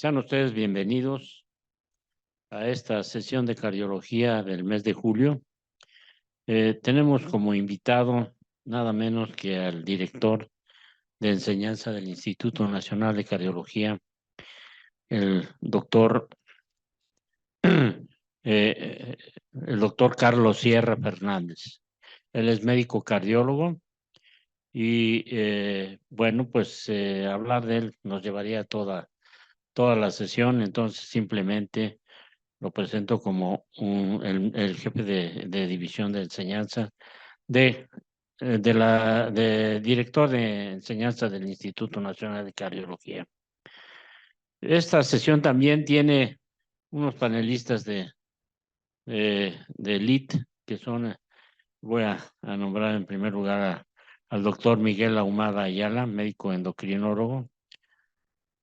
Sean ustedes bienvenidos a esta sesión de cardiología del mes de julio. Tenemos como invitado nada menos que al director de enseñanza del Instituto Nacional de Cardiología, el doctor, el doctor Carlos Sierra Fernández. Él es médico cardiólogo y bueno, pues hablar de él nos llevaría toda la sesión, entonces simplemente lo presento como el jefe de división de enseñanza de director de enseñanza del Instituto Nacional de Cardiología. Esta sesión también tiene unos panelistas de elite que son, voy a nombrar en primer lugar al doctor Miguel Ahumada Ayala, médico endocrinólogo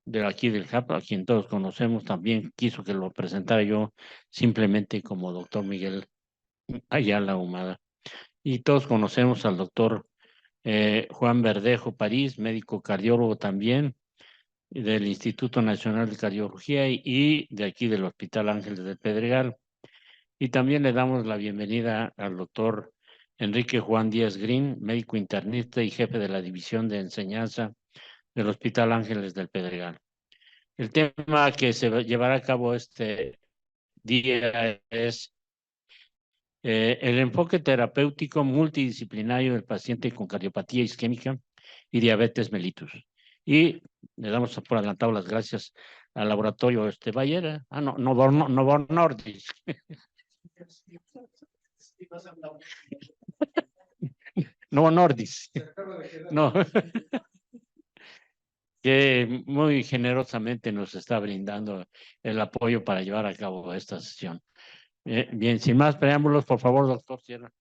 de aquí del JAP, a quien todos conocemos. También quiso que lo presentara yo simplemente como doctor Miguel Ayala Ahumada. Y todos conocemos al doctor Juan Verdejo París, médico cardiólogo también, del Instituto Nacional de Cardiología y de aquí del Hospital Ángeles del Pedregal. Y también le damos la bienvenida al doctor Enrique Juan Díaz Green, médico internista y jefe de la División de Enseñanza del Hospital Ángeles del Pedregal. El tema que se llevará a cabo este día es el enfoque terapéutico multidisciplinario del paciente con cardiopatía isquémica y diabetes mellitus. Y le damos por adelantado las gracias al laboratorio Bayer. Novo Nordisk. Novo Nordisk. No. Que muy generosamente nos está brindando el apoyo para llevar a cabo esta sesión. Bien, sin más preámbulos, por favor, doctor Sierra.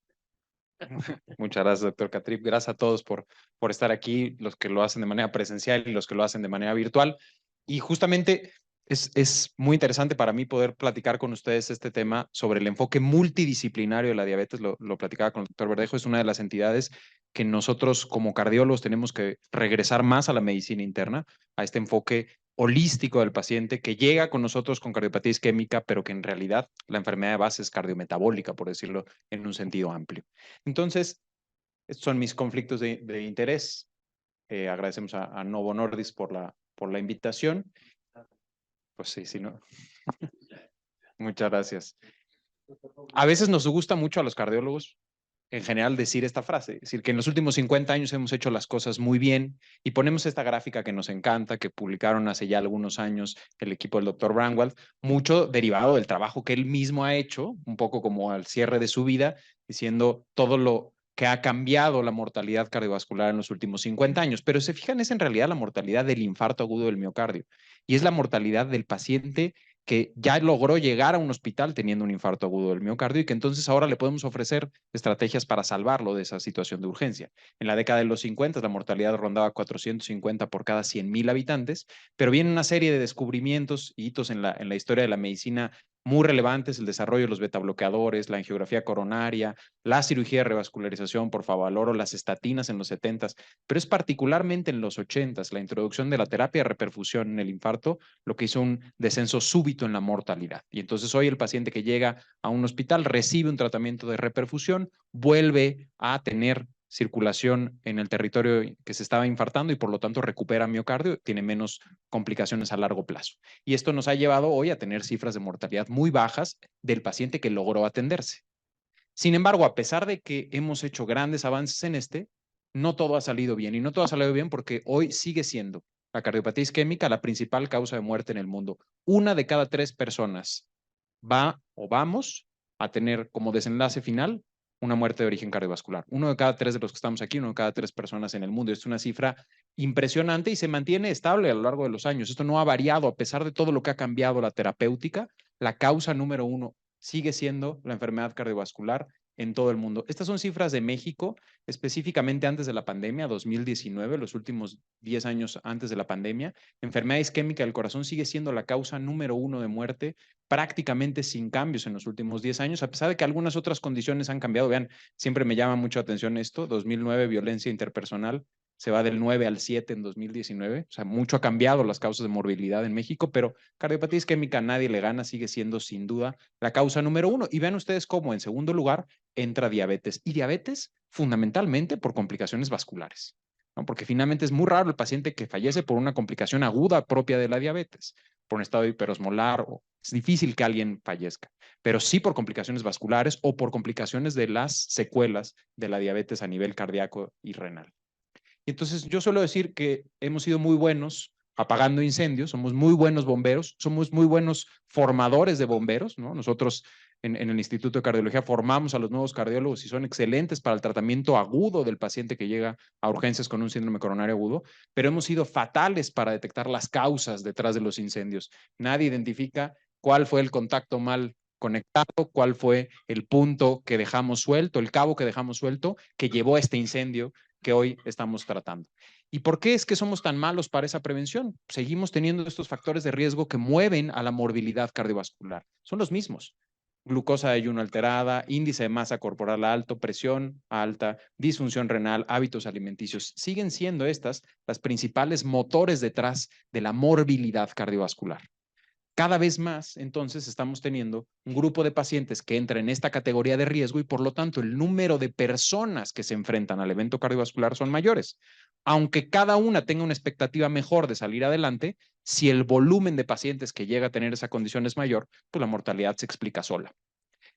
Muchas gracias, doctor Catrip. Gracias a todos por estar aquí, los que lo hacen de manera presencial y los que lo hacen de manera virtual. Y justamente es muy interesante para mí poder platicar con ustedes este tema sobre el enfoque multidisciplinario de la diabetes. Lo platicaba con el doctor Verdejo. Es una de las entidades que nosotros como cardiólogos tenemos que regresar más a la medicina interna, a este enfoque holístico del paciente que llega con nosotros con cardiopatía isquémica, pero que en realidad la enfermedad de base es cardiometabólica, por decirlo en un sentido amplio. Entonces, estos son mis conflictos de interés. Agradecemos a Novo Nordisk por la invitación. Pues sí, sí, ¿no? Muchas gracias. A veces nos gusta mucho a los cardiólogos en general decir esta frase, es decir, que en los últimos 50 años hemos hecho las cosas muy bien y ponemos esta gráfica que nos encanta, que publicaron hace ya algunos años el equipo del doctor Braunwald, mucho derivado del trabajo que él mismo ha hecho, un poco como al cierre de su vida, diciendo todo lo que ha cambiado la mortalidad cardiovascular en los últimos 50 años. Pero se fijan, es en realidad la mortalidad del infarto agudo del miocardio y es la mortalidad del paciente que ya logró llegar a un hospital teniendo un infarto agudo del miocardio y que entonces ahora le podemos ofrecer estrategias para salvarlo de esa situación de urgencia. En la década de los 50 la mortalidad rondaba 450 por cada 100,000 habitantes, pero viene una serie de descubrimientos y hitos en la historia de la medicina muy relevantes, el desarrollo de los betabloqueadores, la angiografía coronaria, la cirugía de revascularización por favaloro, las estatinas en los 70s, pero es particularmente en los 80s la introducción de la terapia de reperfusión en el infarto lo que hizo un descenso súbito en la mortalidad. Y entonces hoy el paciente que llega a un hospital recibe un tratamiento de reperfusión, vuelve a tener circulación en el territorio que se estaba infartando y por lo tanto recupera miocardio, tiene menos complicaciones a largo plazo. Y esto nos ha llevado hoy a tener cifras de mortalidad muy bajas del paciente que logró atenderse. Sin embargo, a pesar de que hemos hecho grandes avances en no todo ha salido bien. Y no todo ha salido bien porque hoy sigue siendo la cardiopatía isquémica la principal causa de muerte en el mundo. 1 de cada 3 personas va o vamos a tener como desenlace final una muerte de origen cardiovascular. 1 de cada 3 de los que estamos aquí, 1 de cada 3 personas en el mundo. Es una cifra impresionante y se mantiene estable a lo largo de los años. Esto no ha variado a pesar de todo lo que ha cambiado la terapéutica. La causa número 1 sigue siendo la enfermedad cardiovascular en todo el mundo. Estas son cifras de México, específicamente antes de la pandemia, 2019, los últimos 10 años antes de la pandemia. Enfermedad isquémica del corazón sigue siendo la causa número 1 de muerte, prácticamente sin cambios en los últimos 10 años, a pesar de que algunas otras condiciones han cambiado. Vean, siempre me llama mucho la atención esto, 2009, violencia interpersonal, se va del 9 al 7 en 2019. O sea, mucho ha cambiado las causas de morbilidad en México, pero cardiopatía isquémica nadie le gana, sigue siendo sin duda la causa número uno. Y vean ustedes cómo en segundo lugar entra diabetes. Y diabetes fundamentalmente por complicaciones vasculares, ¿no? Porque finalmente es muy raro el paciente que fallece por una complicación aguda propia de la diabetes, por un estado hiperosmolar, o es difícil que alguien fallezca, pero sí por complicaciones vasculares o por complicaciones de las secuelas de la diabetes a nivel cardíaco y renal. Y entonces yo suelo decir que hemos sido muy buenos apagando incendios, somos muy buenos bomberos, somos muy buenos formadores de bomberos, ¿no? Nosotros en el Instituto de Cardiología formamos a los nuevos cardiólogos y son excelentes para el tratamiento agudo del paciente que llega a urgencias con un síndrome coronario agudo, pero hemos sido fatales para detectar las causas detrás de los incendios. Nadie identifica cuál fue el contacto mal conectado, cuál fue el punto que dejamos suelto, el cabo que dejamos suelto que llevó a este incendio que hoy estamos tratando. ¿Y por qué es que somos tan malos para esa prevención? Seguimos teniendo estos factores de riesgo que mueven a la morbilidad cardiovascular. Son los mismos. Glucosa de ayuno alterada, índice de masa corporal alto, presión alta, disfunción renal, hábitos alimenticios. Siguen siendo estas las principales motores detrás de la morbilidad cardiovascular. Cada vez más, entonces, estamos teniendo un grupo de pacientes que entra en esta categoría de riesgo y, por lo tanto, el número de personas que se enfrentan al evento cardiovascular son mayores. Aunque cada una tenga una expectativa mejor de salir adelante, si el volumen de pacientes que llega a tener esa condición es mayor, pues la mortalidad se explica sola.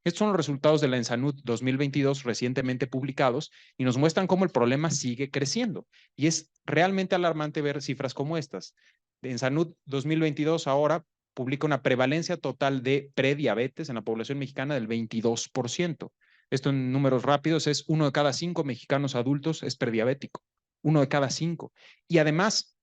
Estos son los resultados de la ENSANUD 2022 recientemente publicados y nos muestran cómo el problema sigue creciendo. Y es realmente alarmante ver cifras como estas. ENSANUD 2022 ahora publica una prevalencia total de prediabetes en la población mexicana del 22%. Esto en números rápidos es 1 de cada 5 mexicanos adultos es prediabético. 1 de cada 5. Y además,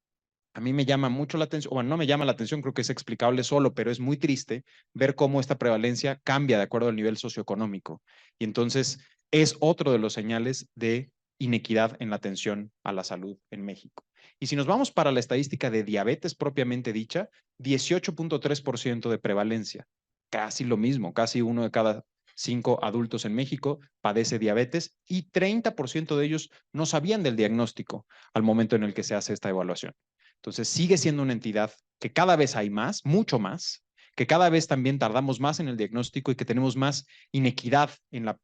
a mí me llama mucho la atención, bueno, no me llama la atención, creo que es explicable solo, pero es muy triste ver cómo esta prevalencia cambia de acuerdo al nivel socioeconómico. Y entonces es otro de los señales de inequidad en la atención a la salud en México. Y si nos vamos para la estadística de diabetes propiamente dicha, 18.3% de prevalencia, casi lo mismo, casi 1 de cada 5 adultos en México padece diabetes y 30% de ellos no sabían del diagnóstico al momento en el que se hace esta evaluación. Entonces sigue siendo una entidad que cada vez hay más, mucho más, que cada vez también tardamos más en el diagnóstico y que tenemos más inequidad en la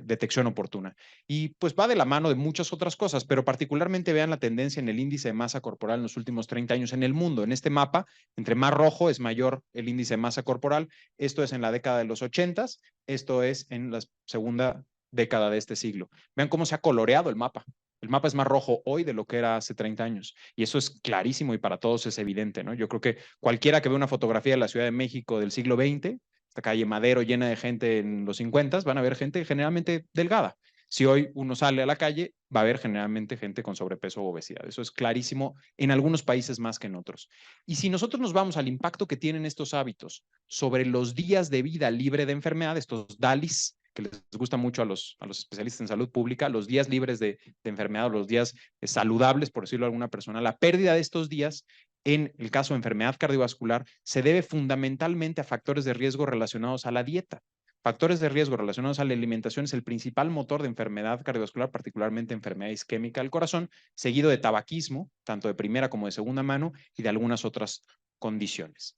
detección oportuna. Y pues va de la mano de muchas otras cosas, pero particularmente vean la tendencia en el índice de masa corporal en los últimos 30 años en el mundo. En este mapa, entre más rojo es mayor el índice de masa corporal. Esto es en la década de los 80s, esto es en la segunda década de este siglo. Vean cómo se ha coloreado el mapa. El mapa es más rojo hoy de lo que era hace 30 años. Y eso es clarísimo y para todos es evidente, ¿no? Yo creo que cualquiera que vea una fotografía de la Ciudad de México del siglo XX, esta calle Madero llena de gente en los 50, van a ver gente generalmente delgada. Si hoy uno sale a la calle, va a haber generalmente gente con sobrepeso o obesidad. Eso es clarísimo en algunos países más que en otros. Y si nosotros nos vamos al impacto que tienen estos hábitos sobre los días de vida libre de enfermedad, estos DALIs, que les gusta mucho a los especialistas en salud pública, los días libres de enfermedad o los días saludables, por decirlo de alguna persona, la pérdida de estos días en el caso de enfermedad cardiovascular se debe fundamentalmente a factores de riesgo relacionados a la dieta. Factores de riesgo relacionados a la alimentación es el principal motor de enfermedad cardiovascular, particularmente enfermedad isquémica del corazón, seguido de tabaquismo, tanto de primera como de segunda mano, y de algunas otras condiciones.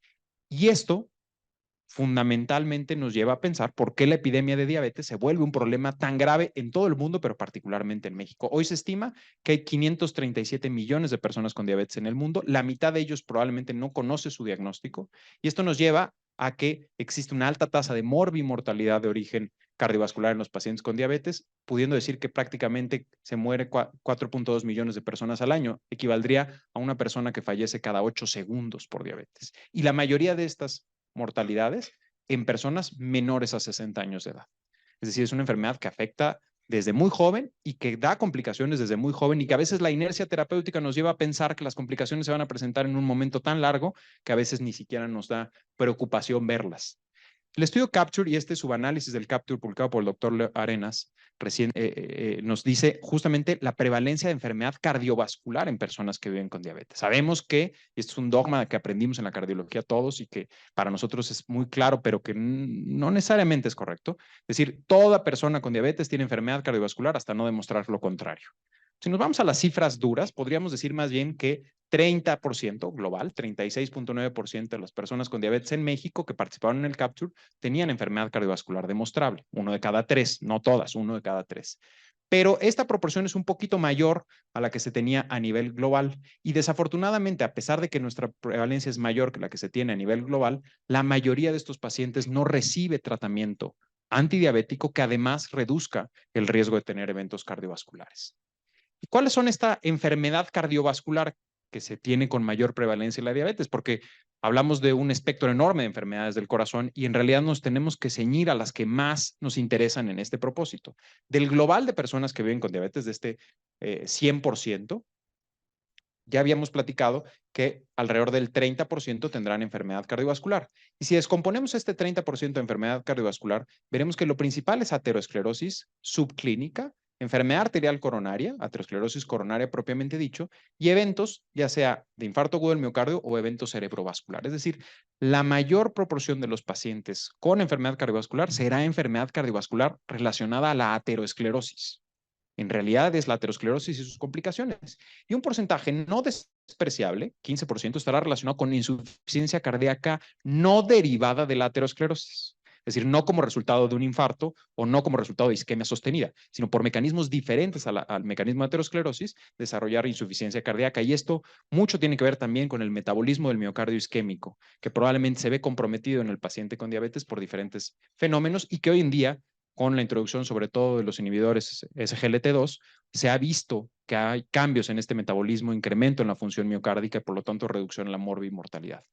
Y esto fundamentalmente nos lleva a pensar por qué la epidemia de diabetes se vuelve un problema tan grave en todo el mundo, pero particularmente en México. Hoy se estima que hay 537 millones de personas con diabetes en el mundo. La mitad de ellos probablemente no conoce su diagnóstico y esto nos lleva a que existe una alta tasa de morbimortalidad de origen cardiovascular en los pacientes con diabetes, pudiendo decir que prácticamente se muere 4.2 millones de personas al año, equivaldría a una persona que fallece cada 8 segundos por diabetes. Y la mayoría de estas mortalidades en personas menores a 60 años de edad. Es decir, es una enfermedad que afecta desde muy joven y que da complicaciones desde muy joven y que a veces la inercia terapéutica nos lleva a pensar que las complicaciones se van a presentar en un momento tan largo que a veces ni siquiera nos da preocupación verlas. El estudio Capture y este subanálisis del Capture publicado por el doctor Arenas recién nos dice justamente la prevalencia de enfermedad cardiovascular en personas que viven con diabetes. Sabemos que, y esto es un dogma que aprendimos en la cardiología todos y que para nosotros es muy claro, pero que no necesariamente es correcto. Es decir, toda persona con diabetes tiene enfermedad cardiovascular hasta no demostrar lo contrario. Si nos vamos a las cifras duras, podríamos decir más bien que 30% global, 36.9% de las personas con diabetes en México que participaron en el Capture tenían enfermedad cardiovascular demostrable. 1 de cada 3, no todas, 1 de cada 3. Pero esta proporción es un poquito mayor a la que se tenía a nivel global. Y desafortunadamente, a pesar de que nuestra prevalencia es mayor que la que se tiene a nivel global, la mayoría de estos pacientes no recibe tratamiento antidiabético que además reduzca el riesgo de tener eventos cardiovasculares. ¿Y cuáles son esta enfermedad cardiovascular que se tiene con mayor prevalencia en la diabetes? Porque hablamos de un espectro enorme de enfermedades del corazón y en realidad nos tenemos que ceñir a las que más nos interesan en este propósito. Del global de personas que viven con diabetes, de este 100%, ya habíamos platicado que alrededor del 30% tendrán enfermedad cardiovascular. Y si descomponemos este 30% de enfermedad cardiovascular, veremos que lo principal es aterosclerosis subclínica, enfermedad arterial coronaria, aterosclerosis coronaria propiamente dicho, y eventos ya sea de infarto agudo del miocardio o eventos cerebrovasculares. Es decir, la mayor proporción de los pacientes con enfermedad cardiovascular será enfermedad cardiovascular relacionada a la aterosclerosis. En realidad es la aterosclerosis y sus complicaciones. Y un porcentaje no despreciable, 15%, estará relacionado con insuficiencia cardíaca no derivada de la aterosclerosis. Es decir, no como resultado de un infarto o no como resultado de isquemia sostenida, sino por mecanismos diferentes al mecanismo de aterosclerosis, desarrollar insuficiencia cardíaca. Y esto mucho tiene que ver también con el metabolismo del miocardio isquémico, que probablemente se ve comprometido en el paciente con diabetes por diferentes fenómenos y que hoy en día con la introducción sobre todo de los inhibidores SGLT2, se ha visto que hay cambios en este metabolismo, incremento en la función miocárdica y por lo tanto reducción en la morbimortalidad.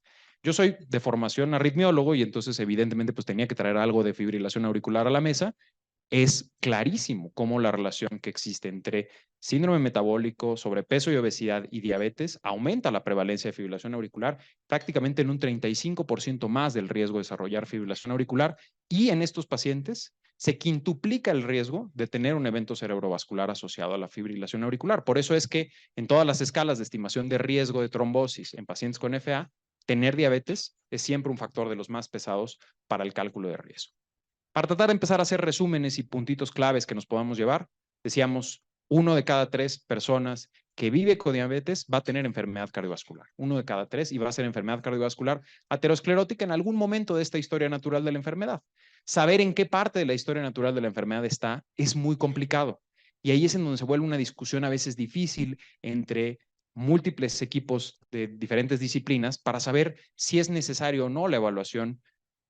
Yo soy de formación arritmiólogo y entonces evidentemente pues tenía que traer algo de fibrilación auricular a la mesa. Es clarísimo cómo la relación que existe entre síndrome metabólico, sobrepeso y obesidad y diabetes aumenta la prevalencia de fibrilación auricular prácticamente en un 35% más del riesgo de desarrollar fibrilación auricular y en estos pacientes se quintuplica el riesgo de tener un evento cerebrovascular asociado a la fibrilación auricular. Por eso es que en todas las escalas de estimación de riesgo de trombosis en pacientes con FA, tener diabetes es siempre un factor de los más pesados para el cálculo de riesgo. Para tratar de empezar a hacer resúmenes y puntitos claves que nos podamos llevar, decíamos, 1 de cada 3 personas que vive con diabetes va a tener enfermedad cardiovascular. 1 de cada 3 y va a ser enfermedad cardiovascular aterosclerótica en algún momento de esta historia natural de la enfermedad. Saber en qué parte de la historia natural de la enfermedad está es muy complicado. Y ahí es en donde se vuelve una discusión a veces difícil entre múltiples equipos de diferentes disciplinas para saber si es necesario o no la evaluación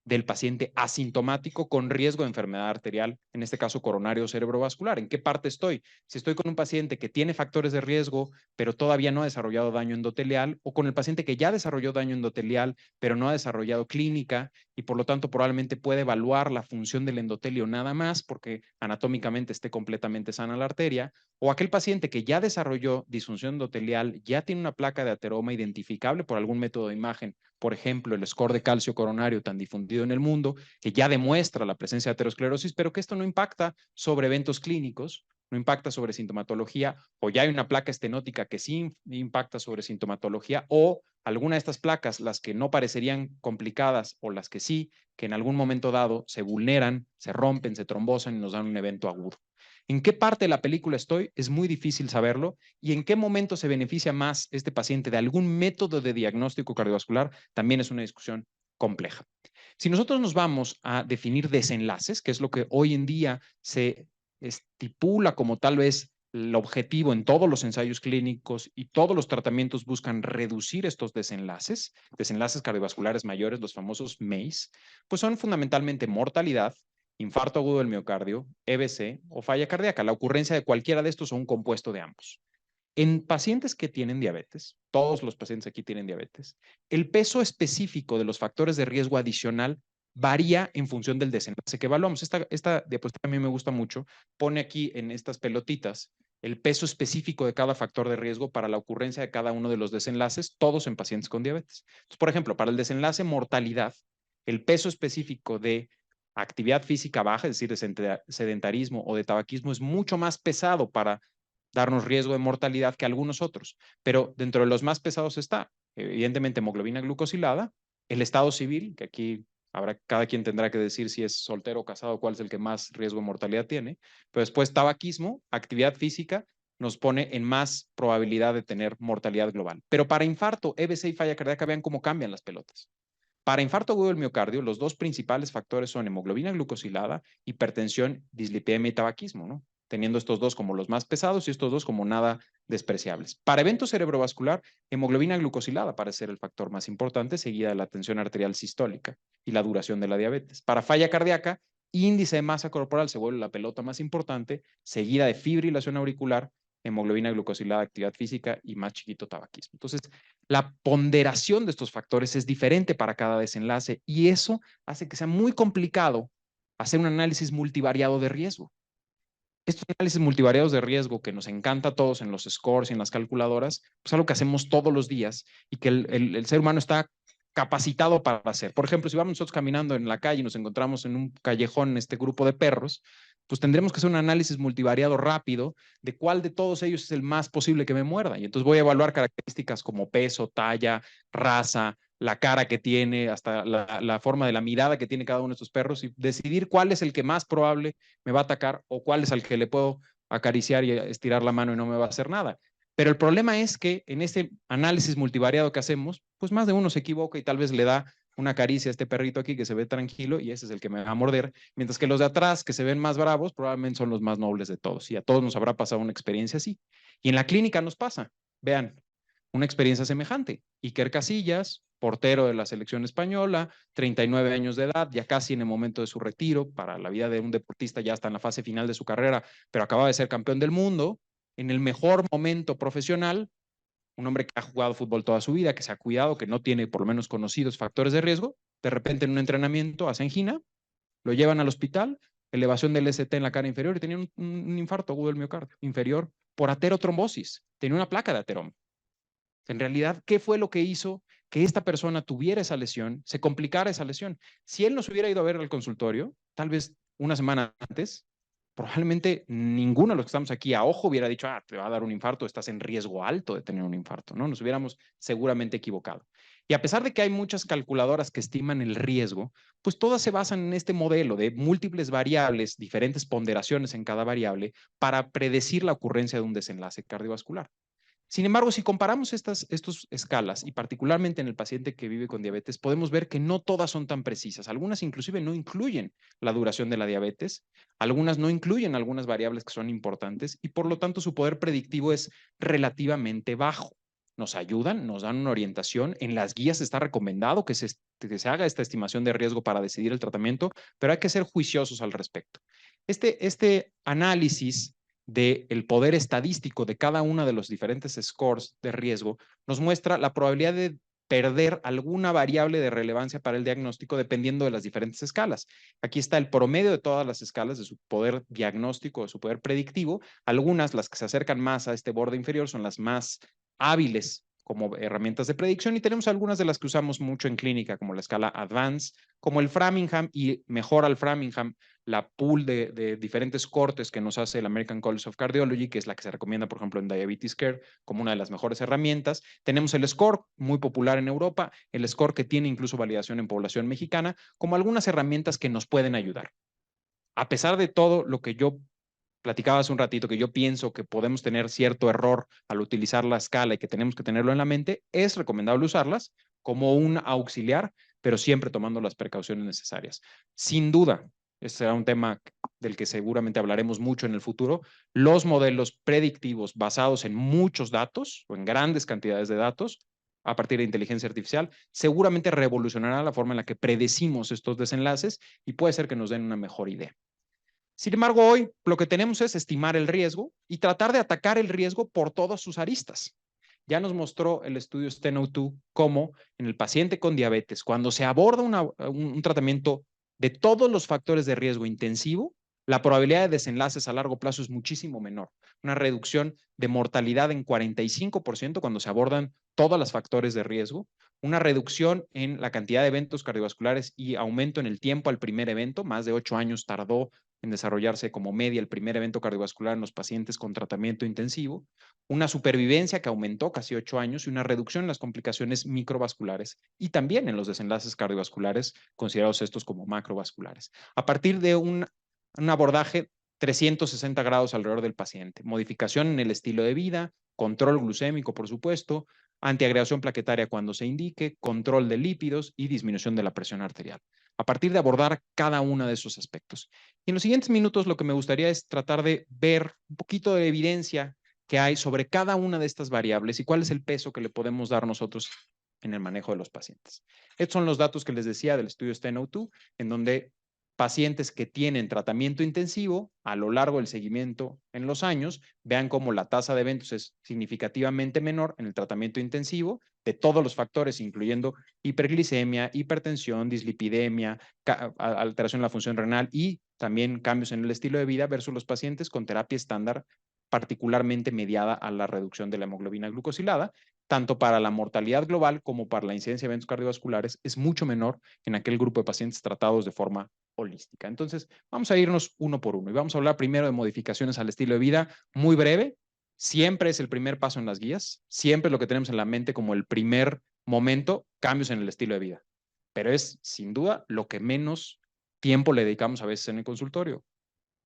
del paciente asintomático con riesgo de enfermedad arterial, en este caso coronario o cerebrovascular. ¿En qué parte estoy? Si estoy con un paciente que tiene factores de riesgo, pero todavía no ha desarrollado daño endotelial, o con el paciente que ya desarrolló daño endotelial, pero no ha desarrollado clínica y por lo tanto probablemente puede evaluar la función del endotelio nada más porque anatómicamente esté completamente sana la arteria, o aquel paciente que ya desarrolló disfunción endotelial, ya tiene una placa de ateroma identificable por algún método de imagen, por ejemplo, el score de calcio coronario tan difundido en el mundo, que ya demuestra la presencia de aterosclerosis, pero que esto no impacta sobre eventos clínicos, no impacta sobre sintomatología, o ya hay una placa estenótica que sí impacta sobre sintomatología, o alguna de estas placas, las que no parecerían complicadas o las que sí, que en algún momento dado se vulneran, se rompen, se trombosan y nos dan un evento agudo. ¿En qué parte de la película estoy? Es muy difícil saberlo. ¿Y en qué momento se beneficia más este paciente de algún método de diagnóstico cardiovascular? También es una discusión compleja. Si nosotros nos vamos a definir desenlaces, que es lo que hoy en día se estipula como tal vez el objetivo en todos los ensayos clínicos y todos los tratamientos buscan reducir estos desenlaces, desenlaces cardiovasculares mayores, los famosos MACE, pues son fundamentalmente mortalidad, infarto agudo del miocardio, EBC o falla cardíaca, la ocurrencia de cualquiera de estos o un compuesto de ambos. En pacientes que tienen diabetes, todos los pacientes aquí tienen diabetes, el peso específico de los factores de riesgo adicional varía en función del desenlace que evaluamos. Esta diapositiva a mí me gusta mucho. Pone aquí en estas pelotitas el peso específico de cada factor de riesgo para la ocurrencia de cada uno de los desenlaces, todos en pacientes con diabetes. Entonces, por ejemplo, para el desenlace mortalidad, el peso específico de actividad física baja, es decir, de sedentarismo o de tabaquismo, es mucho más pesado para darnos riesgo de mortalidad que algunos otros. Pero dentro de los más pesados está, evidentemente, hemoglobina glucosilada, el estado civil, que aquí habrá, cada quien tendrá que decir si es soltero o casado, cuál es el que más riesgo de mortalidad tiene, pero después tabaquismo, actividad física nos pone en más probabilidad de tener mortalidad global. Pero para infarto, EBC y falla cardíaca, vean cómo cambian las pelotas. Para infarto agudo del miocardio, los dos principales factores son hemoglobina glucosilada, hipertensión, dislipidemia y tabaquismo, ¿no? Teniendo estos dos como los más pesados y estos dos como nada despreciables. Para evento cerebrovascular, hemoglobina glucosilada parece ser el factor más importante, seguida de la tensión arterial sistólica y la duración de la diabetes. Para falla cardíaca, índice de masa corporal se vuelve la pelota más importante, seguida de fibrilación auricular, hemoglobina glucosilada, actividad física y más chiquito tabaquismo. Entonces, la ponderación de estos factores es diferente para cada desenlace y eso hace que sea muy complicado hacer un análisis multivariado de riesgo. Estos análisis multivariados de riesgo que nos encanta a todos en los scores y en las calculadoras, pues algo que hacemos todos los días y que el ser humano está capacitado para hacer. Por ejemplo, si vamos nosotros caminando en la calle y nos encontramos en un callejón en este grupo de perros, pues tendremos que hacer un análisis multivariado rápido de cuál de todos ellos es el más posible que me muerda. Y entonces voy a evaluar características como peso, talla, raza, la cara que tiene, hasta la forma de la mirada que tiene cada uno de estos perros y decidir cuál es el que más probable me va a atacar o cuál es al que le puedo acariciar y estirar la mano y no me va a hacer nada. Pero el problema es que en este análisis multivariado que hacemos, pues más de uno se equivoca y tal vez le da una caricia a este perrito aquí que se ve tranquilo y ese es el que me va a morder, mientras que los de atrás que se ven más bravos probablemente son los más nobles de todos y a todos nos habrá pasado una experiencia así. Y en la clínica nos pasa, vean, una experiencia semejante. Iker Casillas, portero de la selección española, 39 años de edad, ya casi en el momento de su retiro, para la vida de un deportista ya está en la fase final de su carrera, pero acaba de ser campeón del mundo, en el mejor momento profesional, un hombre que ha jugado fútbol toda su vida, que se ha cuidado, que no tiene por lo menos conocidos factores de riesgo, de repente en un entrenamiento hace angina, lo llevan al hospital, elevación del ST en la cara inferior y tenía un infarto agudo del miocardio inferior por aterotrombosis, tenía una placa de ateroma. En realidad, ¿qué fue lo que hizo que esta persona tuviera esa lesión, se complicara esa lesión? Si él nos hubiera ido a ver al consultorio, tal vez una semana antes, probablemente ninguno de los que estamos aquí a ojo hubiera dicho, te va a dar un infarto, estás en riesgo alto de tener un infarto, ¿no? Nos hubiéramos seguramente equivocado. Y a pesar de que hay muchas calculadoras que estiman el riesgo, pues todas se basan en este modelo de múltiples variables, diferentes ponderaciones en cada variable para predecir la ocurrencia de un desenlace cardiovascular. Sin embargo, si comparamos estas escalas y particularmente en el paciente que vive con diabetes, podemos ver que no todas son tan precisas. Algunas inclusive no incluyen la duración de la diabetes, algunas no incluyen algunas variables que son importantes y por lo tanto su poder predictivo es relativamente bajo. Nos ayudan, nos dan una orientación. En las guías está recomendado que se haga esta estimación de riesgo para decidir el tratamiento, pero hay que ser juiciosos al respecto. Este análisis del poder estadístico de cada uno de los diferentes scores de riesgo nos muestra la probabilidad de perder alguna variable de relevancia para el diagnóstico dependiendo de las diferentes escalas. Aquí está el promedio de todas las escalas de su poder diagnóstico, de su poder predictivo. Algunas, las que se acercan más a este borde inferior, son las más hábiles como herramientas de predicción y tenemos algunas de las que usamos mucho en clínica, como la escala Advanced, como el Framingham y mejor al Framingham, la pool de diferentes cortes que nos hace el American College of Cardiology, que es la que se recomienda, por ejemplo, en Diabetes Care como una de las mejores herramientas. Tenemos el SCORE, muy popular en Europa, el SCORE que tiene incluso validación en población mexicana, como algunas herramientas que nos pueden ayudar. A pesar de todo lo que yo platicaba hace un ratito, que yo pienso que podemos tener cierto error al utilizar la escala y que tenemos que tenerlo en la mente, es recomendable usarlas como un auxiliar, pero siempre tomando las precauciones necesarias. Sin duda, este será un tema del que seguramente hablaremos mucho en el futuro. Los modelos predictivos basados en muchos datos o en grandes cantidades de datos a partir de inteligencia artificial, seguramente revolucionará la forma en la que predecimos estos desenlaces y puede ser que nos den una mejor idea. Sin embargo, hoy lo que tenemos es estimar el riesgo y tratar de atacar el riesgo por todas sus aristas. Ya nos mostró el estudio Steno-2 cómo en el paciente con diabetes, cuando se aborda un tratamiento de todos los factores de riesgo intensivo, la probabilidad de desenlaces a largo plazo es muchísimo menor. Una reducción de mortalidad en 45% cuando se abordan todos los factores de riesgo, una reducción en la cantidad de eventos cardiovasculares y aumento en el tiempo al primer evento, más de 8 años tardó en desarrollarse como media el primer evento cardiovascular en los pacientes con tratamiento intensivo, una supervivencia que aumentó casi 8 años y una reducción en las complicaciones microvasculares y también en los desenlaces cardiovasculares, considerados estos como macrovasculares. A partir de un abordaje 360 grados alrededor del paciente. Modificación en el estilo de vida, control glucémico, por supuesto, antiagregación plaquetaria cuando se indique, control de lípidos y disminución de la presión arterial. A partir de abordar cada uno de esos aspectos. Y en los siguientes minutos lo que me gustaría es tratar de ver un poquito de evidencia que hay sobre cada una de estas variables y cuál es el peso que le podemos dar nosotros en el manejo de los pacientes. Estos son los datos que les decía del estudio STENO2, en donde pacientes que tienen tratamiento intensivo a lo largo del seguimiento en los años, vean cómo la tasa de eventos es significativamente menor en el tratamiento intensivo de todos los factores, incluyendo hiperglicemia, hipertensión, dislipidemia, alteración en la función renal y también cambios en el estilo de vida versus los pacientes con terapia estándar, particularmente mediada a la reducción de la hemoglobina glucosilada, tanto para la mortalidad global como para la incidencia de eventos cardiovasculares, es mucho menor en aquel grupo de pacientes tratados de forma holística. Entonces, vamos a irnos uno por uno y vamos a hablar primero de modificaciones al estilo de vida, muy breve. Siempre es el primer paso en las guías, siempre es lo que tenemos en la mente como el primer momento, cambios en el estilo de vida. Pero es, sin duda, lo que menos tiempo le dedicamos a veces en el consultorio,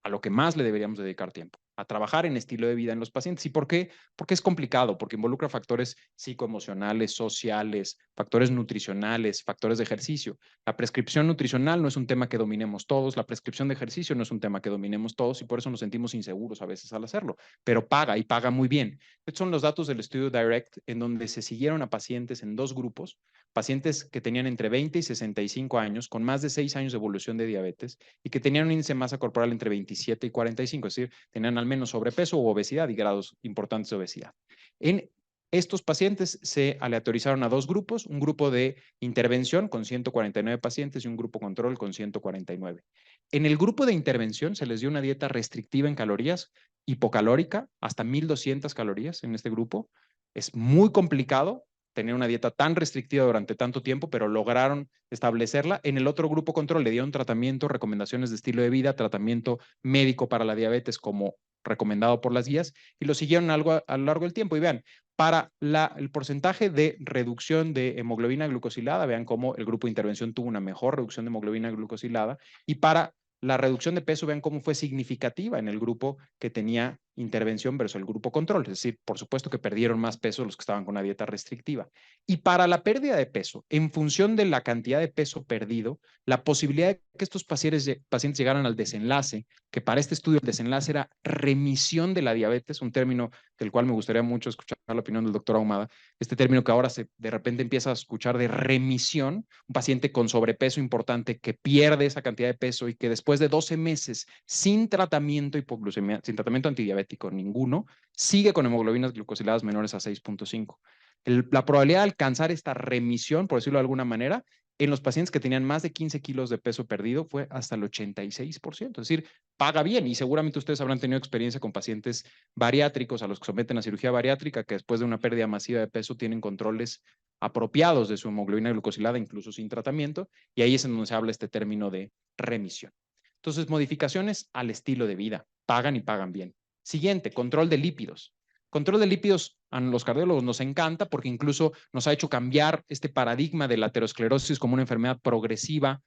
a lo que más le deberíamos dedicar tiempo, a trabajar en estilo de vida en los pacientes. ¿Y por qué? Porque es complicado, porque involucra factores psicoemocionales, sociales, factores nutricionales, factores de ejercicio. La prescripción nutricional no es un tema que dominemos todos, la prescripción de ejercicio no es un tema que dominemos todos y por eso nos sentimos inseguros a veces al hacerlo, pero paga y paga muy bien. Estos son los datos del estudio Direct, en donde se siguieron a pacientes en dos grupos, pacientes que tenían entre 20 y 65 años, con más de 6 años de evolución de diabetes y que tenían un índice de masa corporal entre 27 y 45, es decir, tenían al menos sobrepeso u obesidad y grados importantes de obesidad. En estos pacientes se aleatorizaron a dos grupos, un grupo de intervención con 149 pacientes y un grupo control con 149. En el grupo de intervención se les dio una dieta restrictiva en calorías, hipocalórica, hasta 1,200 calorías en este grupo. Es muy complicado tener una dieta tan restrictiva durante tanto tiempo, pero lograron establecerla. En el otro grupo control le dieron tratamiento, recomendaciones de estilo de vida, tratamiento médico para la diabetes como recomendado por las guías y lo siguieron algo a lo largo del tiempo. Y vean, para el porcentaje de reducción de hemoglobina glucosilada, vean cómo el grupo de intervención tuvo una mejor reducción de hemoglobina glucosilada y para la reducción de peso, vean cómo fue significativa en el grupo que tenía intervención versus el grupo control. Es decir, por supuesto que perdieron más peso los que estaban con una dieta restrictiva. Y para la pérdida de peso, en función de la cantidad de peso perdido, la posibilidad de que estos pacientes llegaran al desenlace, que para este estudio el desenlace era remisión de la diabetes, un término del cual me gustaría mucho escuchar la opinión del doctor Ahumada, este término que ahora de repente empieza a escuchar de remisión, un paciente con sobrepeso importante que pierde esa cantidad de peso y que después de 12 meses sin tratamiento hipoglucemia, sin tratamiento antidiabético ninguno, sigue con hemoglobinas glucosiladas menores a 6.5. La probabilidad de alcanzar esta remisión, por decirlo de alguna manera, en los pacientes que tenían más de 15 kilos de peso perdido fue hasta el 86%. Es decir, paga bien y seguramente ustedes habrán tenido experiencia con pacientes bariátricos a los que someten a cirugía bariátrica que después de una pérdida masiva de peso tienen controles apropiados de su hemoglobina glucosilada, incluso sin tratamiento, y ahí es en donde se habla este término de remisión. Entonces, modificaciones al estilo de vida, pagan y pagan bien. Siguiente, control de lípidos. Control de lípidos a los cardiólogos nos encanta porque incluso nos ha hecho cambiar este paradigma de la aterosclerosis como una enfermedad progresiva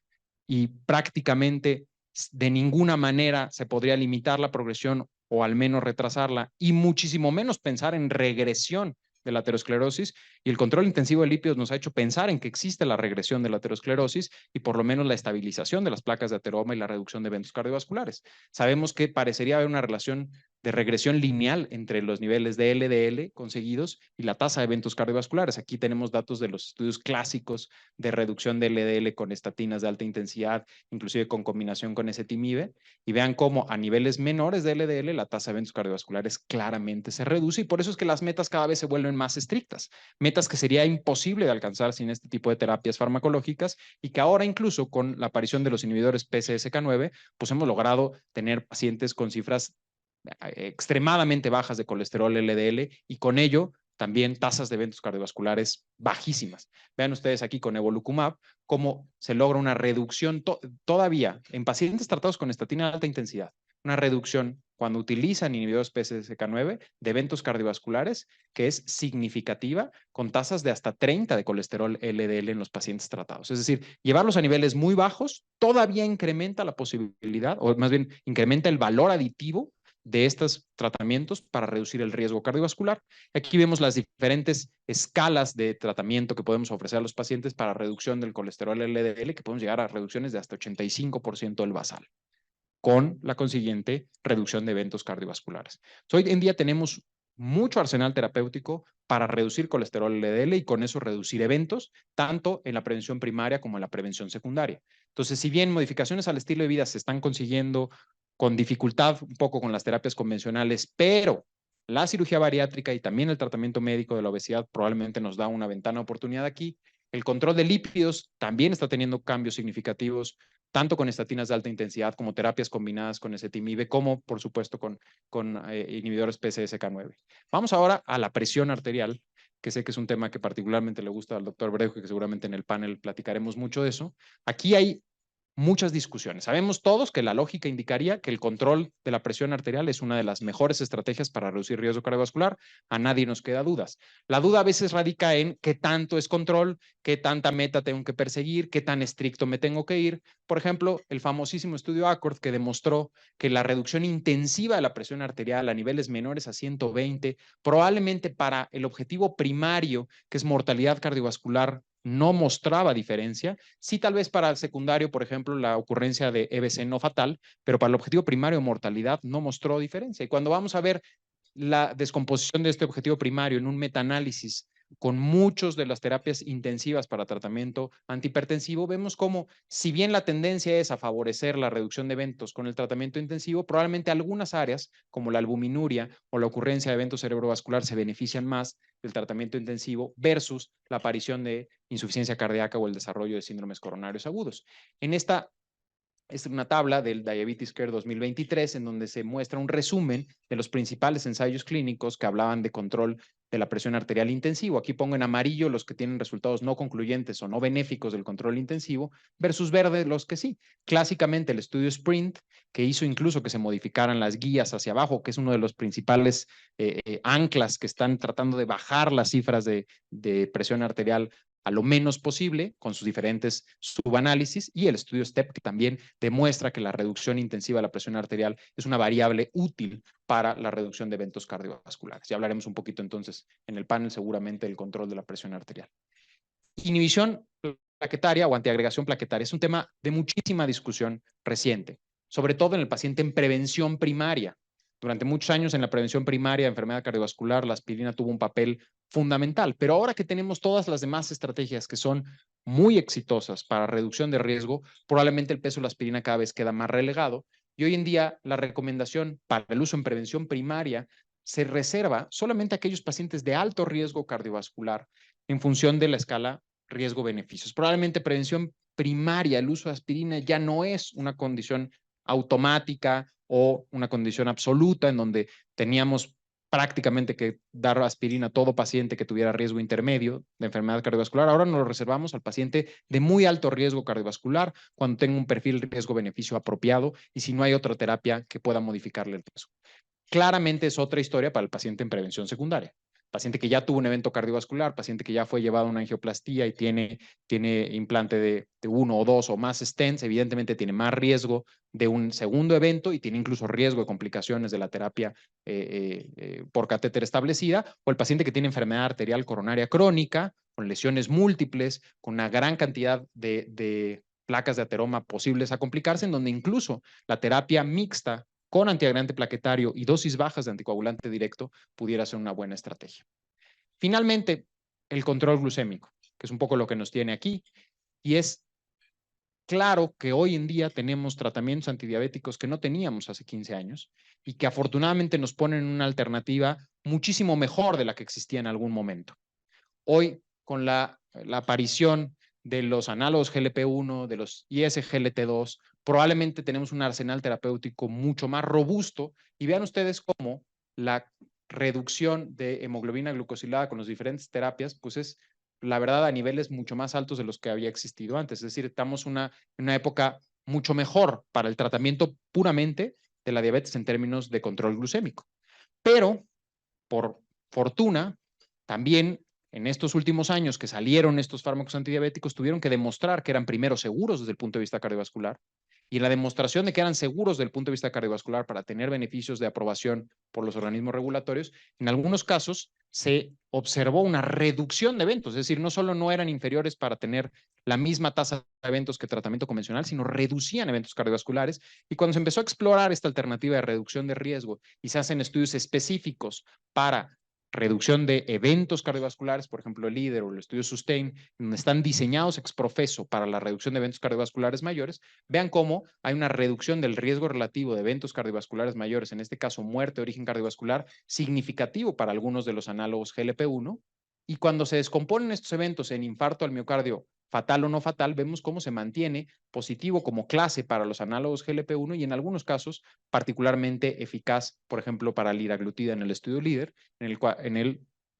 y prácticamente de ninguna manera se podría limitar la progresión o al menos retrasarla y muchísimo menos pensar en regresión de la aterosclerosis y el control intensivo de lípidos nos ha hecho pensar en que existe la regresión de la aterosclerosis y por lo menos la estabilización de las placas de ateroma y la reducción de eventos cardiovasculares. Sabemos que parecería haber una relación de regresión lineal entre los niveles de LDL conseguidos y la tasa de eventos cardiovasculares. Aquí tenemos datos de los estudios clásicos de reducción de LDL con estatinas de alta intensidad, inclusive con combinación con ezetimibe, y vean cómo a niveles menores de LDL la tasa de eventos cardiovasculares claramente se reduce y por eso es que las metas cada vez se vuelven más estrictas, metas que sería imposible de alcanzar sin este tipo de terapias farmacológicas y que ahora incluso con la aparición de los inhibidores PCSK9, pues hemos logrado tener pacientes con cifras extremadamente bajas de colesterol LDL y con ello también tasas de eventos cardiovasculares bajísimas. Vean ustedes aquí con evolucumab cómo se logra una reducción todavía en pacientes tratados con estatina de alta intensidad, una reducción cuando utilizan inhibidores PCSK9 de eventos cardiovasculares, que es significativa, con tasas de hasta 30 de colesterol LDL en los pacientes tratados. Es decir, llevarlos a niveles muy bajos todavía incrementa la posibilidad, o más bien incrementa el valor aditivo de estos tratamientos para reducir el riesgo cardiovascular. Aquí vemos las diferentes escalas de tratamiento que podemos ofrecer a los pacientes para reducción del colesterol LDL, que podemos llegar a reducciones de hasta 85% del basal, con la consiguiente reducción de eventos cardiovasculares. Hoy en día tenemos mucho arsenal terapéutico para reducir colesterol LDL y con eso reducir eventos, tanto en la prevención primaria como en la prevención secundaria. Entonces, si bien modificaciones al estilo de vida se están consiguiendo con dificultad un poco con las terapias convencionales, pero la cirugía bariátrica y también el tratamiento médico de la obesidad probablemente nos da una ventana de oportunidad aquí. El control de lípidos también está teniendo cambios significativos, tanto con estatinas de alta intensidad como terapias combinadas con ezetimibe, como por supuesto con inhibidores PCSK9. Vamos ahora a la presión arterial, que sé que es un tema que particularmente le gusta al doctor Brejo y que seguramente en el panel platicaremos mucho de eso. Aquí hay muchas discusiones. Sabemos todos que la lógica indicaría que el control de la presión arterial es una de las mejores estrategias para reducir riesgo cardiovascular. A nadie nos queda dudas. La duda a veces radica en qué tanto es control, qué tanta meta tengo que perseguir, qué tan estricto me tengo que ir. Por ejemplo, el famosísimo estudio ACCORD que demostró que la reducción intensiva de la presión arterial a niveles menores a 120, probablemente para el objetivo primario, que es mortalidad cardiovascular, no mostraba diferencia. Sí, tal vez para el secundario, por ejemplo, la ocurrencia de EBC no fatal, pero para el objetivo primario, mortalidad, no mostró diferencia. Y cuando vamos a ver la descomposición de este objetivo primario en un metaanálisis con muchas de las terapias intensivas para tratamiento antihipertensivo, vemos como, si bien la tendencia es a favorecer la reducción de eventos con el tratamiento intensivo, probablemente algunas áreas, como la albuminuria o la ocurrencia de eventos cerebrovascular, se benefician más del tratamiento intensivo versus la aparición de insuficiencia cardíaca o el desarrollo de síndromes coronarios agudos. En esta es una tabla del Diabetes Care 2023 en donde se muestra un resumen de los principales ensayos clínicos que hablaban de control de la presión arterial intensivo. Aquí pongo en amarillo los que tienen resultados no concluyentes o no benéficos del control intensivo versus verde los que sí. Clásicamente el estudio SPRINT, que hizo incluso que se modificaran las guías hacia abajo, que es uno de los principales anclas que están tratando de bajar las cifras de presión arterial a lo menos posible con sus diferentes subanálisis, y el estudio STEP, que también demuestra que la reducción intensiva de la presión arterial es una variable útil para la reducción de eventos cardiovasculares. Ya hablaremos un poquito entonces en el panel seguramente del control de la presión arterial. Inhibición plaquetaria o antiagregación plaquetaria es un tema de muchísima discusión reciente, sobre todo en el paciente en prevención primaria. Durante muchos años en la prevención primaria de enfermedad cardiovascular, la aspirina tuvo un papel fundamental, pero ahora que tenemos todas las demás estrategias que son muy exitosas para reducción de riesgo, probablemente el peso de la aspirina cada vez queda más relegado y hoy en día la recomendación para el uso en prevención primaria se reserva solamente a aquellos pacientes de alto riesgo cardiovascular en función de la escala riesgo-beneficios. Probablemente prevención primaria, el uso de aspirina ya no es una condición automática o una condición absoluta en donde teníamos prácticamente que dar aspirina a todo paciente que tuviera riesgo intermedio de enfermedad cardiovascular. Ahora nos lo reservamos al paciente de muy alto riesgo cardiovascular cuando tenga un perfil riesgo-beneficio apropiado y si no hay otra terapia que pueda modificarle el riesgo. Claramente es otra historia para el paciente en prevención secundaria. Paciente que ya tuvo un evento cardiovascular, paciente que ya fue llevado a una angioplastía y tiene implante de 1 o 2 o más stents, evidentemente tiene más riesgo de un segundo evento y tiene incluso riesgo de complicaciones de la terapia por catéter establecida, o el paciente que tiene enfermedad arterial coronaria crónica, con lesiones múltiples, con una gran cantidad de placas de ateroma posibles a complicarse, en donde incluso la terapia mixta con antiagregante plaquetario y dosis bajas de anticoagulante directo pudiera ser una buena estrategia. Finalmente, el control glucémico, que es un poco lo que nos tiene aquí, y es claro que hoy en día tenemos tratamientos antidiabéticos que no teníamos hace 15 años y que afortunadamente nos ponen una alternativa muchísimo mejor de la que existía en algún momento. Hoy, con la aparición de los análogos GLP-1, de los ISGLT2, probablemente tenemos un arsenal terapéutico mucho más robusto y vean ustedes cómo la reducción de hemoglobina glucosilada con las diferentes terapias, pues es la verdad a niveles mucho más altos de los que había existido antes. Es decir, estamos en una época mucho mejor para el tratamiento puramente de la diabetes en términos de control glucémico. Pero, por fortuna, también en estos últimos años que salieron estos fármacos antidiabéticos, tuvieron que demostrar que eran primero seguros desde el punto de vista cardiovascular, y en la demostración de que eran seguros desde el punto de vista cardiovascular para tener beneficios de aprobación por los organismos regulatorios, en algunos casos se observó una reducción de eventos, es decir, no solo no eran inferiores para tener la misma tasa de eventos que tratamiento convencional, sino reducían eventos cardiovasculares. Y cuando se empezó a explorar esta alternativa de reducción de riesgo y se hacen estudios específicos para reducción de eventos cardiovasculares, por ejemplo, el LEADER o el estudio SUSTAIN, donde están diseñados ex profeso para la reducción de eventos cardiovasculares mayores, vean cómo hay una reducción del riesgo relativo de eventos cardiovasculares mayores, en este caso muerte de origen cardiovascular, significativo para algunos de los análogos GLP-1, y cuando se descomponen estos eventos en infarto al miocardio fatal o no fatal, vemos cómo se mantiene positivo como clase para los análogos GLP-1 y en algunos casos particularmente eficaz, por ejemplo, para liraglutida en el estudio LEADER,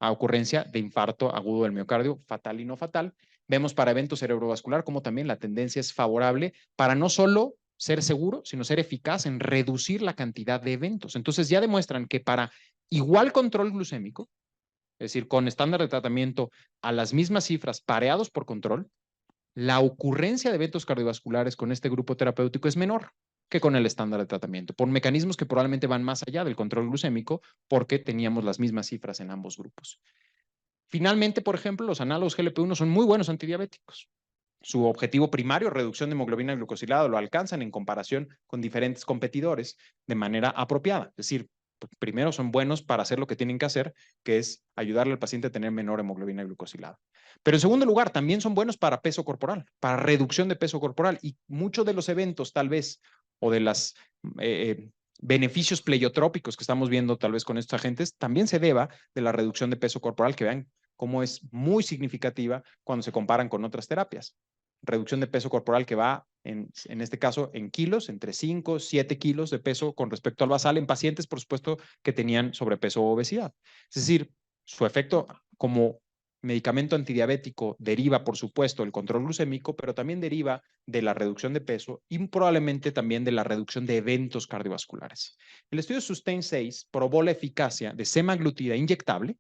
a ocurrencia de infarto agudo del miocardio, fatal y no fatal. Vemos para evento cerebrovascular como también la tendencia es favorable para no solo ser seguro, sino ser eficaz en reducir la cantidad de eventos. Entonces ya demuestran que para igual control glucémico, es decir, con estándar de tratamiento a las mismas cifras pareados por control, la ocurrencia de eventos cardiovasculares con este grupo terapéutico es menor que con el estándar de tratamiento, por mecanismos que probablemente van más allá del control glucémico, porque teníamos las mismas cifras en ambos grupos. Finalmente, por ejemplo, los análogos GLP-1 son muy buenos antidiabéticos. Su objetivo primario, reducción de hemoglobina glucosilada, lo alcanzan en comparación con diferentes competidores de manera apropiada. Es decir, primero son buenos para hacer lo que tienen que hacer, que es ayudarle al paciente a tener menor hemoglobina glucosilada. Pero en segundo lugar, también son buenos para peso corporal, para reducción de peso corporal. Y muchos de los eventos, tal vez, o de los beneficios pleiotrópicos que estamos viendo tal vez con estos agentes, también se deba de la reducción de peso corporal, que vean cómo es muy significativa cuando se comparan con otras terapias. Reducción de peso corporal que va, en este caso, en kilos, entre 5, 7 kilos de peso con respecto al basal en pacientes, por supuesto, que tenían sobrepeso o obesidad. Es decir, su efecto como medicamento antidiabético deriva, por supuesto, del control glucémico, pero también deriva de la reducción de peso y probablemente también de la reducción de eventos cardiovasculares. El estudio SUSTAIN 6 probó la eficacia de semaglutida inyectable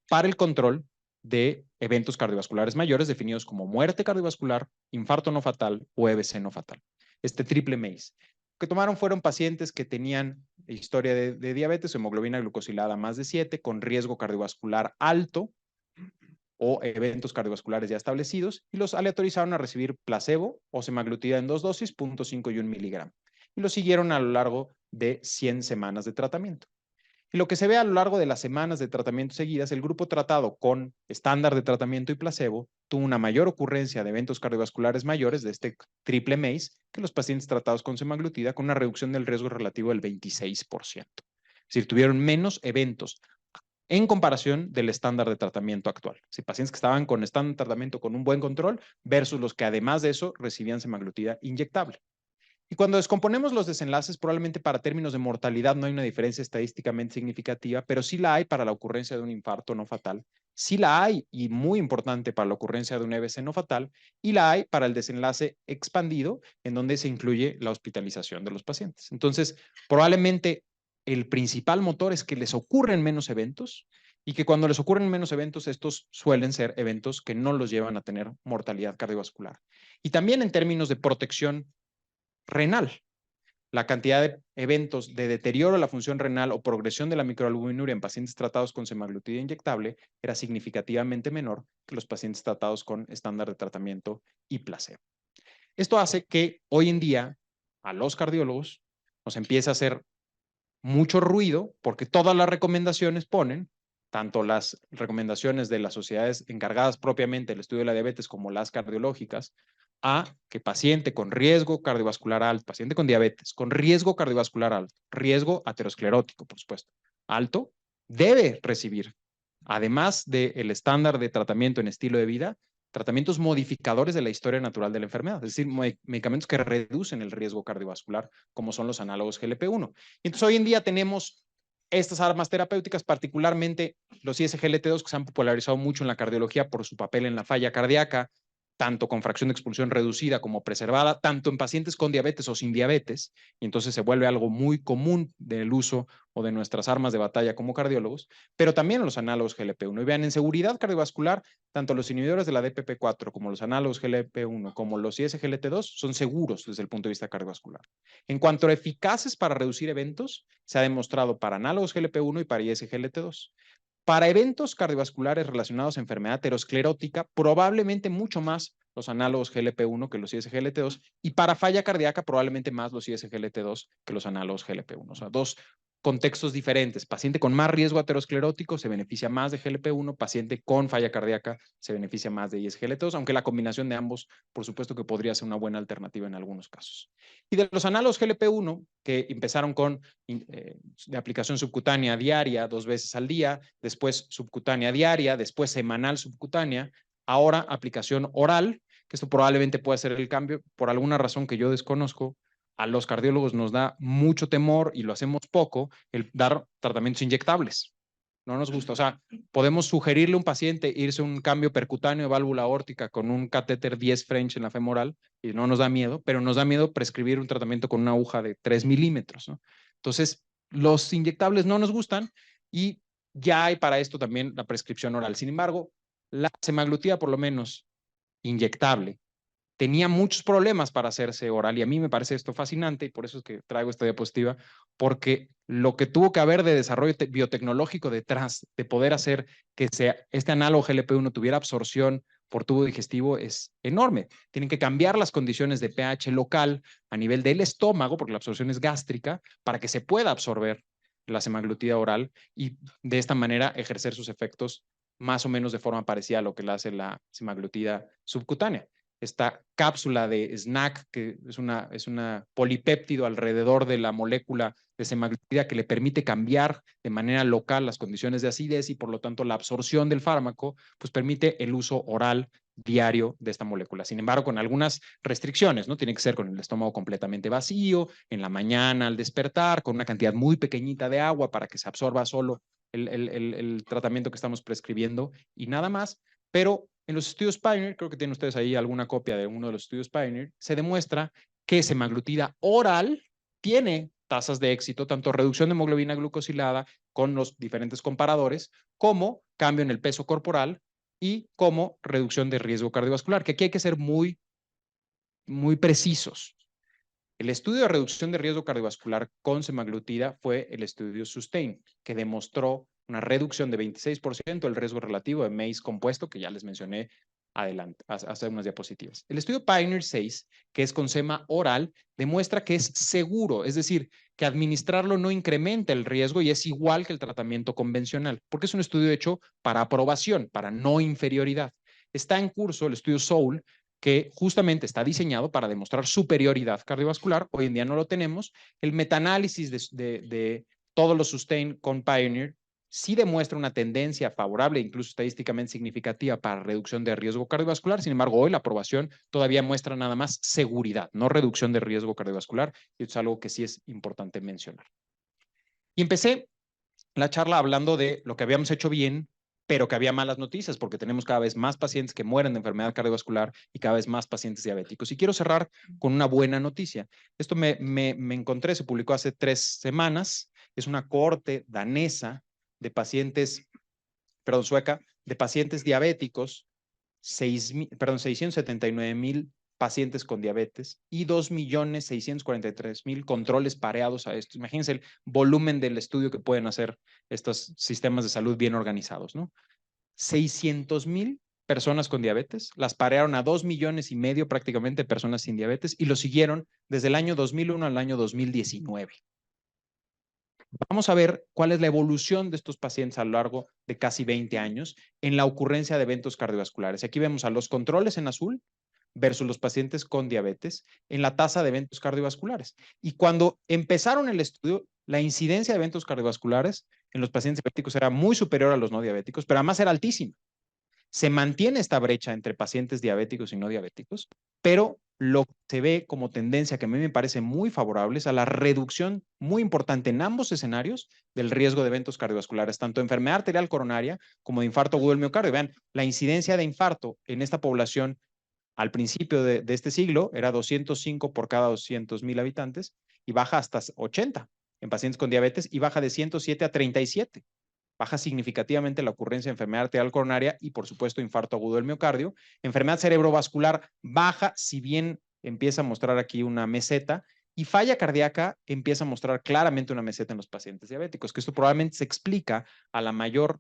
para el control de eventos cardiovasculares mayores definidos como muerte cardiovascular, infarto no fatal o EBC no fatal. Este triple MACE. Lo que tomaron fueron pacientes que tenían historia de diabetes, hemoglobina glucosilada más de 7, con riesgo cardiovascular alto o eventos cardiovasculares ya establecidos, y los aleatorizaron a recibir placebo o semaglutida en 2 dosis, 0.5 y 1 miligramo. Y los siguieron a lo largo de 100 semanas de tratamiento. Y lo que se ve a lo largo de las semanas de tratamiento seguidas, el grupo tratado con estándar de tratamiento y placebo tuvo una mayor ocurrencia de eventos cardiovasculares mayores de este triple MACE que los pacientes tratados con semaglutida, con una reducción del riesgo relativo del 26%. Es decir, tuvieron menos eventos en comparación del estándar de tratamiento actual. Si pacientes que estaban con estándar de tratamiento con un buen control versus los que además de eso recibían semaglutida inyectable. Y cuando descomponemos los desenlaces, probablemente para términos de mortalidad no hay una diferencia estadísticamente significativa, pero sí la hay para la ocurrencia de un infarto no fatal, sí la hay, y muy importante, para la ocurrencia de un EBC no fatal, y la hay para el desenlace expandido, en donde se incluye la hospitalización de los pacientes. Entonces, probablemente el principal motor es que les ocurren menos eventos, y que cuando les ocurren menos eventos, estos suelen ser eventos que no los llevan a tener mortalidad cardiovascular. Y también en términos de protección renal. La cantidad de eventos de deterioro de la función renal o progresión de la microalbuminuria en pacientes tratados con semaglutida inyectable era significativamente menor que los pacientes tratados con estándar de tratamiento y placebo. Esto hace que hoy en día a los cardiólogos nos empiece a hacer mucho ruido porque todas las recomendaciones ponen, tanto las recomendaciones de las sociedades encargadas propiamente del estudio de la diabetes como las cardiológicas, a que paciente con riesgo cardiovascular alto, paciente con diabetes, con riesgo cardiovascular alto, riesgo aterosclerótico, por supuesto, alto, debe recibir, además del estándar de tratamiento en estilo de vida, tratamientos modificadores de la historia natural de la enfermedad, es decir, medicamentos que reducen el riesgo cardiovascular, como son los análogos GLP-1. Entonces, hoy en día tenemos estas armas terapéuticas, particularmente los ISGLT2, que se han popularizado mucho en la cardiología por su papel en la falla cardíaca, tanto con fracción de expulsión reducida como preservada, tanto en pacientes con diabetes o sin diabetes, y entonces se vuelve algo muy común del uso o de nuestras armas de batalla como cardiólogos, pero también los análogos GLP-1. Y vean, en seguridad cardiovascular, tanto los inhibidores de la DPP-4 como los análogos GLP-1 como los ISGLT2 son seguros desde el punto de vista cardiovascular. En cuanto a eficaces para reducir eventos, se ha demostrado para análogos GLP-1 y para ISGLT2. Para eventos cardiovasculares relacionados a enfermedad aterosclerótica, probablemente mucho más los análogos GLP-1 que los ISGLT2, y para falla cardíaca, probablemente más los ISGLT2 que los análogos GLP-1. O sea, dos contextos diferentes. Paciente con más riesgo aterosclerótico se beneficia más de GLP-1, paciente con falla cardíaca se beneficia más de ISGLT2, aunque la combinación de ambos, por supuesto que podría ser una buena alternativa en algunos casos. Y de los análogos GLP-1, que empezaron con de aplicación subcutánea diaria, 2 veces al día, después subcutánea diaria, después semanal subcutánea, ahora aplicación oral, que esto probablemente pueda ser el cambio, por alguna razón que yo desconozco. A los cardiólogos nos da mucho temor y lo hacemos poco el dar tratamientos inyectables. No nos gusta. O sea, podemos sugerirle a un paciente irse a un cambio percutáneo de válvula aórtica con un catéter 10 French en la femoral y no nos da miedo, pero nos da miedo prescribir un tratamiento con una aguja de 3 milímetros, ¿no? Entonces, los inyectables no nos gustan y ya hay para esto también la prescripción oral. Sin embargo, la semaglutida, por lo menos inyectable, tenía muchos problemas para hacerse oral y a mí me parece esto fascinante y por eso es que traigo esta diapositiva, porque lo que tuvo que haber de desarrollo biotecnológico detrás de poder hacer que este análogo GLP-1 tuviera absorción por tubo digestivo es enorme. Tienen que cambiar las condiciones de pH local a nivel del estómago, porque la absorción es gástrica, para que se pueda absorber la semaglutida oral y de esta manera ejercer sus efectos más o menos de forma parecida a lo que la hace la semaglutida subcutánea. Esta cápsula de SNAC, que es una polipéptido alrededor de la molécula de semaglutida que le permite cambiar de manera local las condiciones de acidez y por lo tanto la absorción del fármaco, pues permite el uso oral diario de esta molécula. Sin embargo, con algunas restricciones, ¿no? Tiene que ser con el estómago completamente vacío, en la mañana al despertar, con una cantidad muy pequeñita de agua para que se absorba solo el tratamiento que estamos prescribiendo y nada más. Pero en los estudios Pioneer, creo que tienen ustedes ahí alguna copia de uno de los estudios Pioneer, se demuestra que semaglutida oral tiene tasas de éxito, tanto reducción de hemoglobina glucosilada con los diferentes comparadores, como cambio en el peso corporal y como reducción de riesgo cardiovascular, que aquí hay que ser muy, muy precisos. El estudio de reducción de riesgo cardiovascular con semaglutida fue el estudio SUSTAIN, que demostró una reducción de 26% del riesgo relativo de MACE compuesto, que ya les mencioné adelante, hace unas diapositivas. El estudio Pioneer 6, que es con sema oral, demuestra que es seguro, es decir, que administrarlo no incrementa el riesgo y es igual que el tratamiento convencional, porque es un estudio hecho para aprobación, para no inferioridad. Está en curso el estudio SOUL, que justamente está diseñado para demostrar superioridad cardiovascular. Hoy en día no lo tenemos. El metaanálisis de todos los SUSTAIN con Pioneer sí demuestra una tendencia favorable, incluso estadísticamente significativa para reducción de riesgo cardiovascular. Sin embargo, hoy la aprobación todavía muestra nada más seguridad, no reducción de riesgo cardiovascular. Y esto es algo que sí es importante mencionar. Y empecé la charla hablando de lo que habíamos hecho bien, pero que había malas noticias porque tenemos cada vez más pacientes que mueren de enfermedad cardiovascular y cada vez más pacientes diabéticos. Y quiero cerrar con una buena noticia. Esto me encontré, se publicó hace 3 semanas. Es una cohorte danesa de pacientes, perdón, sueca, de pacientes diabéticos, 679,000 pacientes con diabetes y 2,643,000 controles pareados a esto. Imagínense el volumen del estudio que pueden hacer estos sistemas de salud bien organizados, ¿no? 600,000 personas con diabetes, las parearon a 2,5 millones prácticamente de personas sin diabetes y lo siguieron desde el año 2001 al año 2019. Vamos a ver cuál es la evolución de estos pacientes a lo largo de casi 20 años en la ocurrencia de eventos cardiovasculares. Aquí vemos a los controles en azul versus los pacientes con diabetes en la tasa de eventos cardiovasculares. Y cuando empezaron el estudio, la incidencia de eventos cardiovasculares en los pacientes diabéticos era muy superior a los no diabéticos, pero además era altísima. Se mantiene esta brecha entre pacientes diabéticos y no diabéticos, pero lo que se ve como tendencia que a mí me parece muy favorable es a la reducción muy importante en ambos escenarios del riesgo de eventos cardiovasculares, tanto de enfermedad arterial coronaria como de infarto agudo del miocardio. Vean, la incidencia de infarto en esta población al principio de este siglo era 205 por cada 200,000 habitantes y baja hasta 80 en pacientes con diabetes y baja de 107 a 37. Baja significativamente la ocurrencia de enfermedad arterial coronaria y, por supuesto, infarto agudo del miocardio. Enfermedad cerebrovascular baja, si bien empieza a mostrar aquí una meseta, y falla cardíaca empieza a mostrar claramente una meseta en los pacientes diabéticos, que esto probablemente se explica a la mayor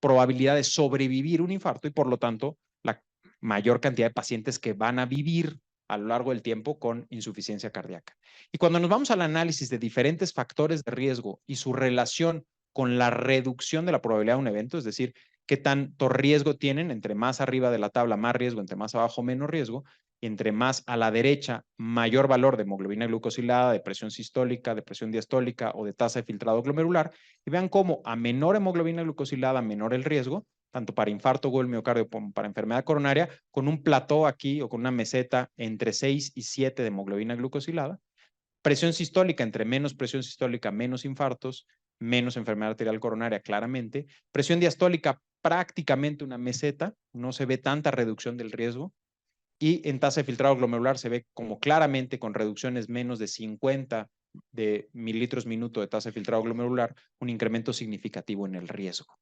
probabilidad de sobrevivir un infarto y, por lo tanto, la mayor cantidad de pacientes que van a vivir a lo largo del tiempo con insuficiencia cardíaca. Y cuando nos vamos al análisis de diferentes factores de riesgo y su relación con la reducción de la probabilidad de un evento, es decir, qué tanto riesgo tienen, entre más arriba de la tabla, más riesgo, entre más abajo, menos riesgo, y entre más a la derecha, mayor valor de hemoglobina glucosilada, de presión sistólica, de presión diastólica o de tasa de filtrado glomerular, y vean cómo a menor hemoglobina glucosilada, menor el riesgo, tanto para infarto agudo del miocardio como para enfermedad coronaria, con un plató aquí o con una meseta entre 6 y 7 de hemoglobina glucosilada. Presión sistólica, entre menos presión sistólica, menos infartos, menos enfermedad arterial coronaria, claramente. Presión diastólica, prácticamente una meseta, no se ve tanta reducción del riesgo. Y en tasa de filtrado glomerular se ve como claramente con reducciones menos de 50 de mililitros minuto de tasa de filtrado glomerular, un incremento significativo en el riesgo.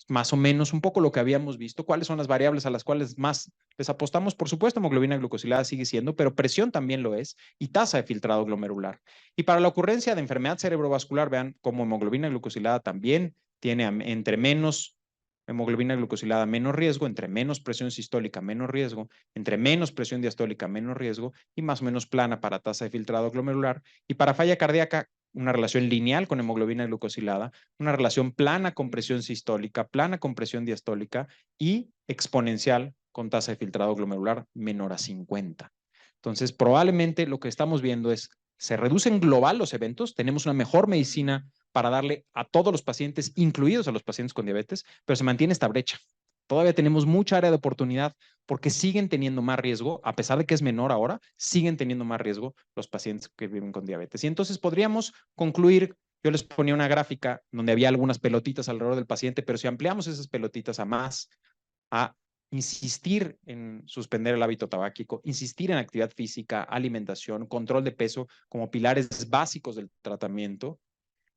Más o menos un poco lo que habíamos visto. ¿Cuáles son las variables a las cuales más les apostamos? Por supuesto, hemoglobina glucosilada sigue siendo, pero presión también lo es y tasa de filtrado glomerular. Y para la ocurrencia de enfermedad cerebrovascular, vean cómo hemoglobina glucosilada también tiene entre menos hemoglobina glucosilada, menos riesgo, entre menos presión sistólica, menos riesgo, entre menos presión diastólica, menos riesgo, y más o menos plana para tasa de filtrado glomerular. Y para falla cardíaca, una relación lineal con hemoglobina glucosilada, una relación plana con presión sistólica, plana con presión diastólica y exponencial con tasa de filtrado glomerular menor a 50. Entonces, probablemente lo que estamos viendo es, se reducen global los eventos, tenemos una mejor medicina para darle a todos los pacientes, incluidos a los pacientes con diabetes, pero se mantiene esta brecha. Todavía tenemos mucha área de oportunidad porque siguen teniendo más riesgo, a pesar de que es menor ahora, siguen teniendo más riesgo los pacientes que viven con diabetes. Y entonces podríamos concluir, yo les ponía una gráfica donde había algunas pelotitas alrededor del paciente, pero si ampliamos esas pelotitas a más, a insistir en suspender el hábito tabáquico, insistir en actividad física, alimentación, control de peso como pilares básicos del tratamiento,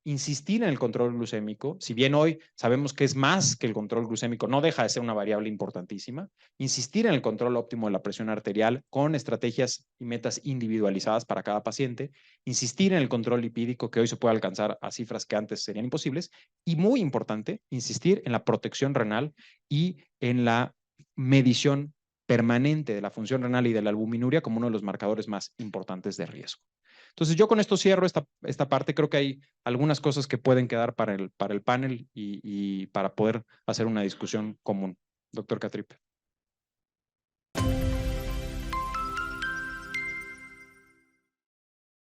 insistir en el control glucémico, si bien hoy sabemos que es más que el control glucémico, no deja de ser una variable importantísima, insistir en el control óptimo de la presión arterial con estrategias y metas individualizadas para cada paciente, insistir en el control lipídico que hoy se puede alcanzar a cifras que antes serían imposibles, y muy importante, insistir en la protección renal y en la medición permanente de la función renal y de la albuminuria como uno de los marcadores más importantes de riesgo. Entonces, yo con esto cierro esta parte. Creo que hay algunas cosas que pueden quedar para el panel y para poder hacer una discusión común. Doctor Catripe.